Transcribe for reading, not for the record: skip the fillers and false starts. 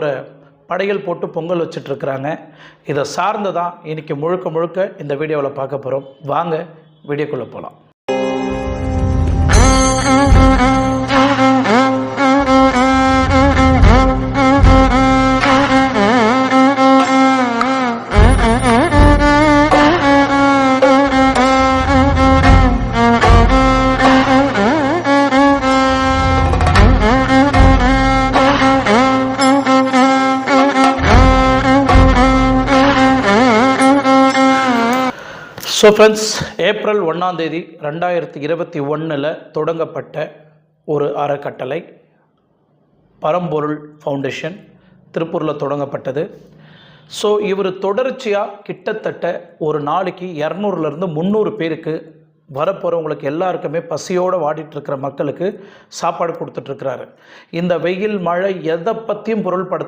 ஒரு படையல் போட்டு பொங்கல் வச்சிட்ருக்குறாங்க. இதை சார்ந்து தான் இன்றைக்கி முழுக்க முழுக்க இந்த வீடியோவில் பார்க்க போகிறோம். வாங்க வீடியோக்குள்ளே போகலாம். ஸோ ஃப்ரெண்ட்ஸ், ஏப்ரல் 1ஆம் தேதி 2021 தொடங்கப்பட்ட ஒரு அறக்கட்டளை பரம்பொருள் ஃபவுண்டேஷன் திருப்பூரில் தொடங்கப்பட்டது. ஸோ இவர் தொடர்ச்சியாக கிட்டத்தட்ட ஒரு நாளைக்கு 200லேருந்து 300 பேருக்கு வரப்போகிறவங்களுக்கு எல்லாருக்குமே பசியோடு வாடிட்டுருக்கிற மக்களுக்கு சாப்பாடு கொடுத்துட்ருக்கிறாரு. இந்த வெயில் மழை எதை பற்றியும் பொருள்படுத்த